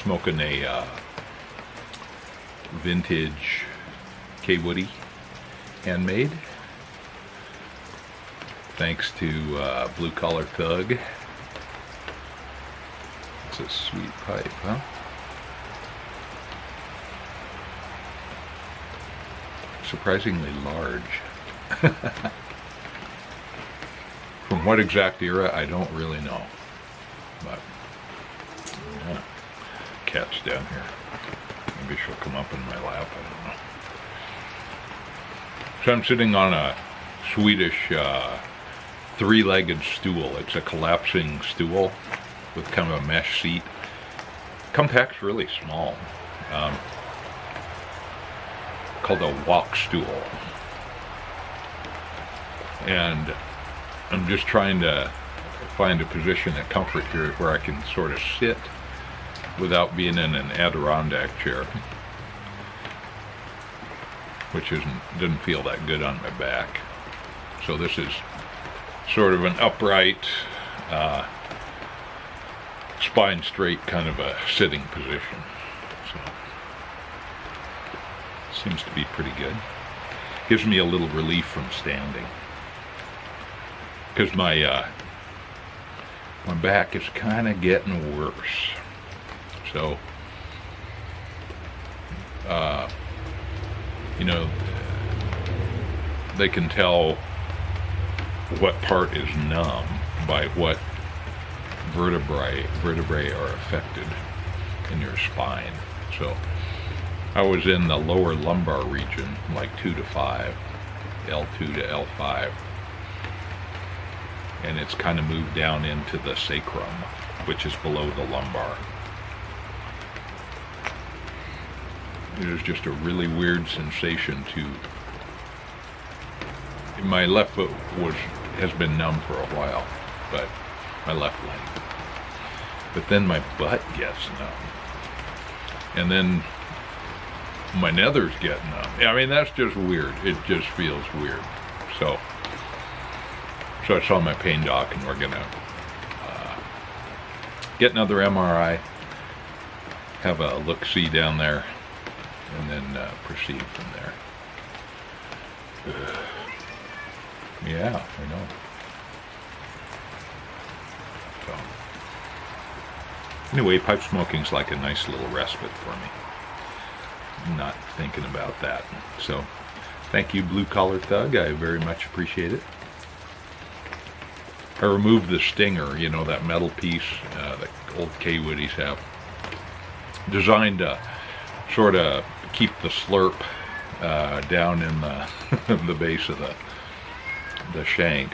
Smoking a vintage Kaywoodie handmade. Thanks to BlueCollarThug. It's a sweet pipe, huh? Surprisingly large. From what exact era, I don't really know. But, yeah. Cat's down here. Maybe she'll come up in my lap, I don't know. So I'm sitting on a Swedish three-legged stool. It's a collapsing stool with kind of a mesh seat. Compact's really small. Called a walk stool. And I'm just trying to find a position of comfort here where I can sort of sit without being in an Adirondack chair, which doesn't feel that good on my back. So this is sort of an upright, spine straight kind of a sitting position. So seems to be pretty good. Gives me a little relief from standing, because my back is kind of getting worse. So, you know, they can tell what part is numb by what vertebrae are affected in your spine. So I was in the lower lumbar region, like 2 to 5, L2 to L5, and it's kind of moved down into the sacrum, which is below the lumbar. It is just a really weird sensation to. My left foot has been numb for a while, but my left leg. But then my butt gets numb, and then my nethers get numb. I mean, that's just weird. It just feels weird. So I saw my pain doc, and we're gonna get another MRI, have a look-see down there, and then proceed from there. Yeah, I know. So anyway, pipe smoking's like a nice little respite for me. I'm not thinking about that. So thank you, BlueCollarThug. I very much appreciate it. I removed the stinger, you know, that metal piece that old Kaywoodies have, designed to sort of keep the slurp down in the the base of the shank.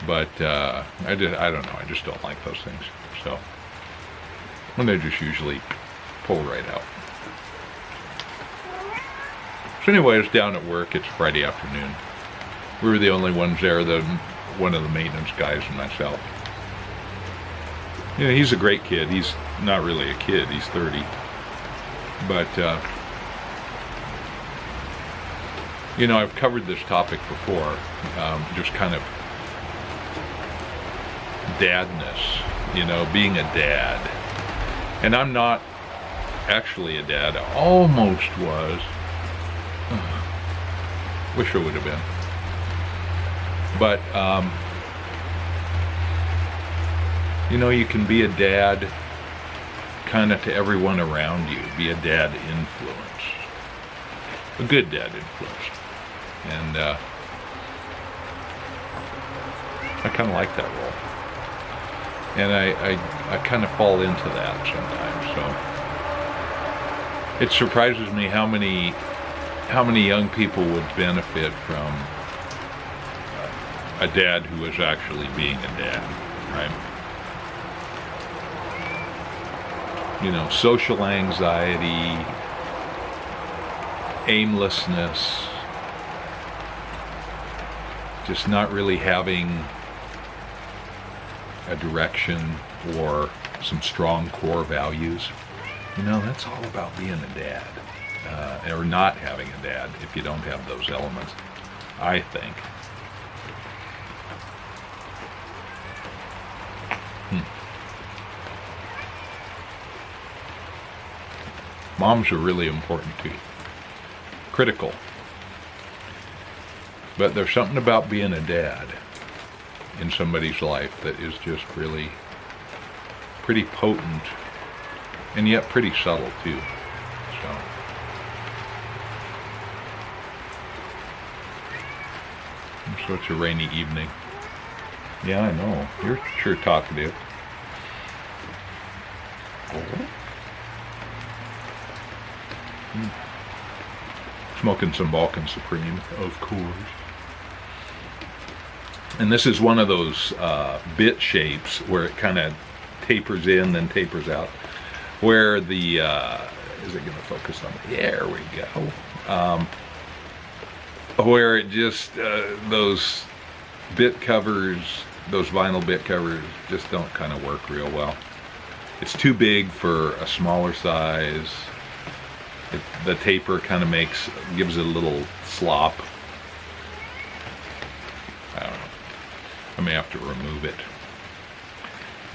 But I don't know, I just don't like those things. So, and they just usually pull right out. So anyway, I was down at work. It's Friday afternoon. We were the only ones there, one of the maintenance guys and myself. You know, he's a great kid. He's not really a kid, he's 30. But, you know, I've covered this topic before, just kind of dadness, you know, being a dad. And I'm not actually a dad. I almost was. Wish I would have been. But, you know, you can be a dad kind of to everyone around you. Be a dad influence. A good dad influence. And I kind of like that role. And I kind of fall into that sometimes. So it surprises me how many young people would benefit from a dad who is actually being a dad, right? You know, social anxiety, aimlessness, just not really having a direction or some strong core values. You know, that's all about being a dad, or not having a dad if you don't have those elements, I think. Moms are really important to you. Critical. But there's something about being a dad in somebody's life that is just really pretty potent and yet pretty subtle too. So it's a rainy evening. Yeah, I know. You're sure talkative. Smoking some Balkan Supreme, of course. And this is one of those bit shapes where it kind of tapers in, then tapers out. Where the, is it going to focus on? There we go. Where it just, those bit covers, those vinyl bit covers just don't kind of work real well. It's too big for a smaller size. The taper kind of gives it a little slop. I don't know. I may have to remove it.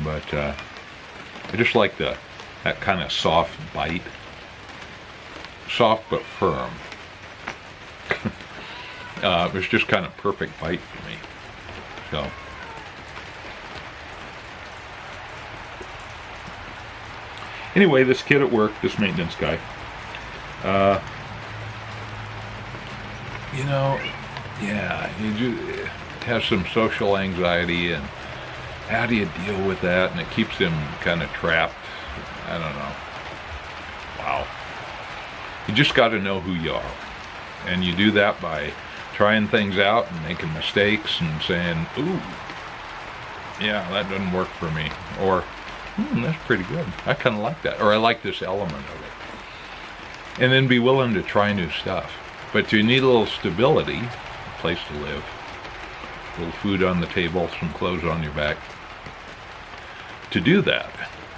But I just like that kind of soft bite. Soft but firm. It's just kind of perfect bite for me. So. Anyway, this kid at work, this maintenance guy, yeah, he has some social anxiety, and how do you deal with that? And it keeps him kind of trapped. I don't know. Wow. You just got to know who you are. And you do that by trying things out and making mistakes and saying, ooh, yeah, that doesn't work for me. Or, that's pretty good. I kind of like that. Or I like this element of it. And then be willing to try new stuff. But you need a little stability, a place to live, a little food on the table, some clothes on your back, to do that.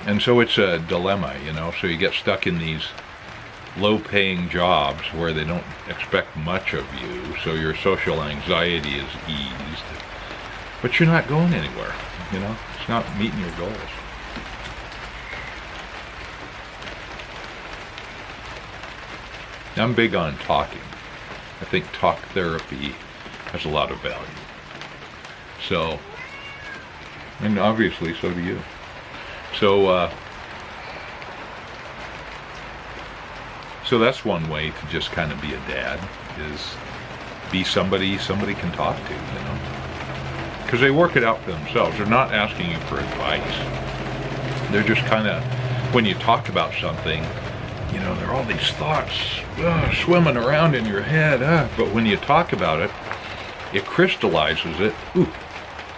And so it's a dilemma, so you get stuck in these low-paying jobs where they don't expect much of you, so your social anxiety is eased. But you're not going anywhere, It's not meeting your goals. I'm big on talking. I think talk therapy has a lot of value. So, and obviously so do you. So, so that's one way to just kind of be a dad, is be somebody can talk to, Because they work it out for themselves. They're not asking you for advice. They're just kind of, when you talk about something, there are all these thoughts swimming around in your head. But when you talk about it, it crystallizes it,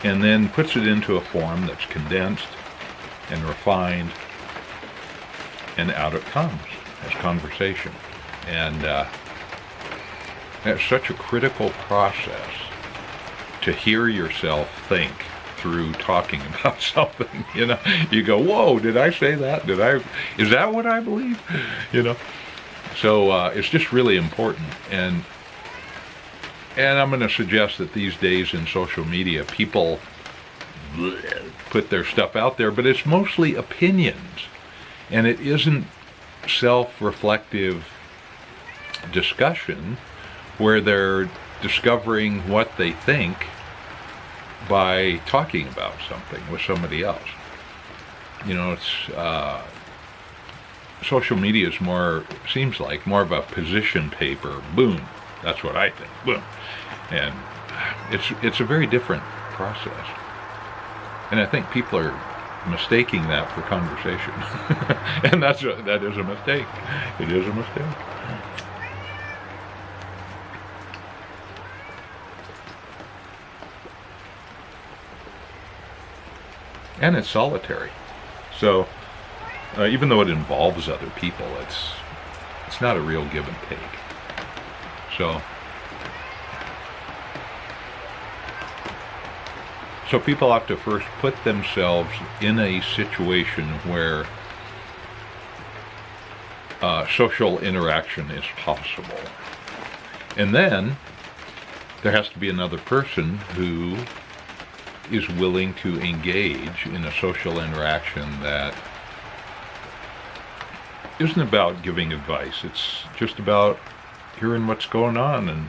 and then puts it into a form that's condensed and refined, and out it comes as conversation. And that's such a critical process to hear yourself think through talking about something. You go, whoa, did I say that? Is that what I believe? So it's just really important. And I'm going to suggest that these days in social media, people put their stuff out there, but it's mostly opinions, and it isn't self-reflective discussion where they're discovering what they think by talking about something with somebody else. It's social media is seems like more of a position paper. Boom, that's what I think. Boom, and it's a very different process. And I think people are mistaking that for conversation, and that is a mistake. It is a mistake. And it's solitary. So even though it involves other people, it's not a real give and take. So people have to first put themselves in a situation where social interaction is possible. And then there has to be another person who is willing to engage in a social interaction that isn't about giving advice. It's just about hearing what's going on and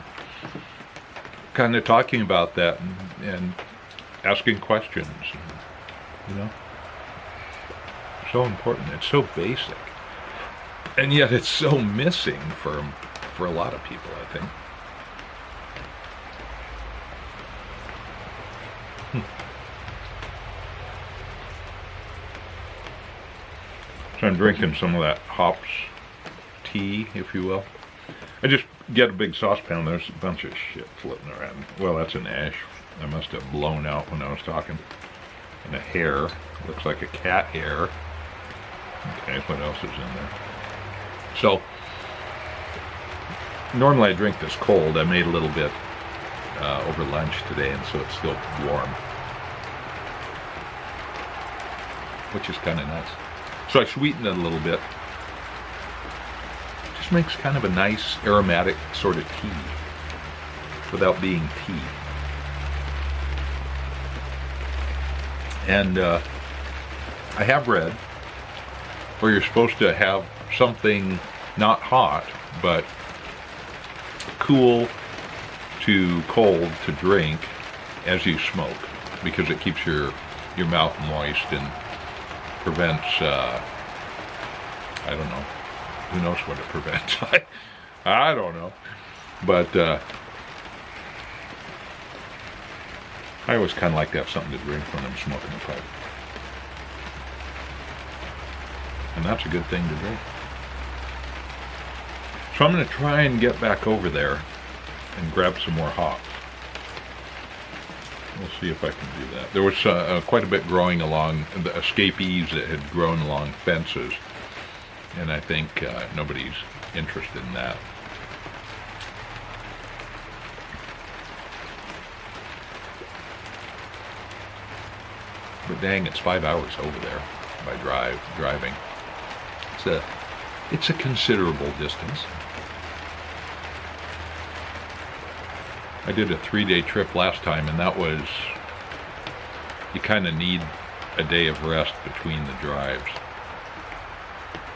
kind of talking about that and asking questions. You know, so important. It's so basic, and yet it's so missing for a lot of people, I think. So I'm drinking some of that hops tea, if you will. I just get a big saucepan. There's a bunch of shit floating around. Well, that's an ash. I must have blown out when I was talking. And a hair. Looks like a cat hair. Okay, what else is in there? So, normally I drink this cold. I made a little bit over lunch today, and so it's still warm. Which is kind of nice. So I sweetened it a little bit. Just makes kind of a nice aromatic sort of tea without being tea. And I have read where you're supposed to have something not hot, but cool to cold to drink as you smoke, because it keeps your mouth moist and prevents, I don't know, who knows what it prevents. I don't know, but I always kind of like to have something to drink when I'm smoking a pipe, and that's a good thing to drink. So I'm going to try and get back over there and grab some more hops. We'll see if I can do that. There was quite a bit growing along the escapees that had grown along fences, and I think nobody's interested in that. But dang, it's 5 hours over there by driving. It's a considerable distance. I did a 3-day trip last time, and that was, you kind of need a day of rest between the drives.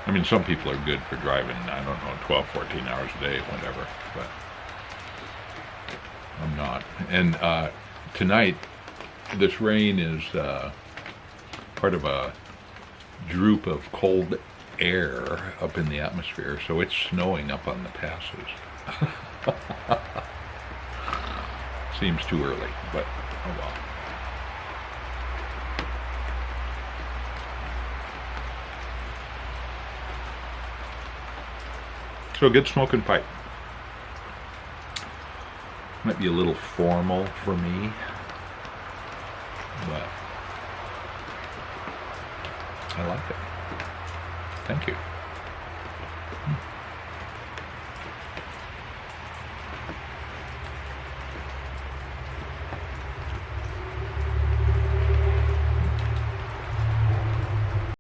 I mean, some people are good for driving, I don't know, 12, 14 hours a day, whatever, but I'm not. And tonight, this rain is part of a droop of cold air up in the atmosphere, so it's snowing up on the passes. Seems too early, but oh well. So a good smoking pipe. Might be a little formal for me, but I like it. Thank you.